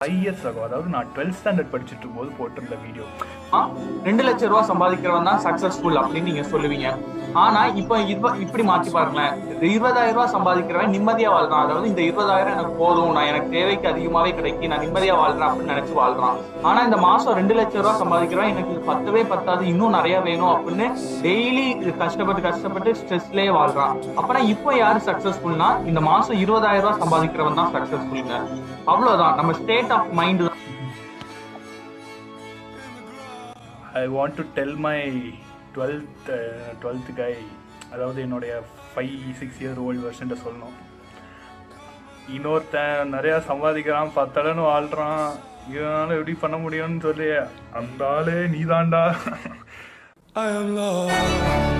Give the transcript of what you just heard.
5 years ago, அதாவது நான் 12th standard படிச்சுட்டு இருக்கும்போது போட்டிருந்த வீடியோ. 2 லட்சம் ரூபாய் சம்பாதிக்கிறவன் தான் சக்சஸ்ஃபுல் அப்படின்னு நீங்க சொல்லுவீங்க. ஆனா இப்போ இப்படி மாத்தி பாருங்களேன், 20,000 ரூபாய் சம்பாதிக்கிறவன் நிம்மதியா வாழ்றான். அதாவது இந்த 20,000 எனக்கு போதும், நான் எனக்கு தேவைக்கு அதிகமாவே கிடைக்கும், நான் நிம்மதியா வாழ்றேன் அப்படின்னு நினைச்சு வாழ்றான். ஆனா இந்த மாசம் 2 லட்சம் ரூபாய் சம்பாதிக்கிறவன் எனக்கு பத்தவே பத்தாது, இன்னும் நிறைய வேணும் அப்படின்னு டெய்லி கஷ்டப்பட்டு ஸ்ட்ரெஸ்லயே வாழ்றான். அப்பனா இப்போ யாரு சக்சஸ்ஃபுல்னா இந்த மாசம் 20,000 ரூபாய் சம்பாதிக்கிறவன் தான் சக்சஸ்ஃபுல்ங்க. அவ்வளவுதான், நம்ம ஸ்டேட் ஆஃப் மைண்ட் தான். I want to tell my 12th guy, அதாவது என்னுடைய 5-6 year old version சொல்லணும். இன்னொருத்தன் நிறையா சம்பாதிக்கிறான், 10 இடம்னு வாழ்கிறான், இதனால எப்படி பண்ண முடியும்னு சொல்லி அந்த ஆளே நீதாண்டா. I am love.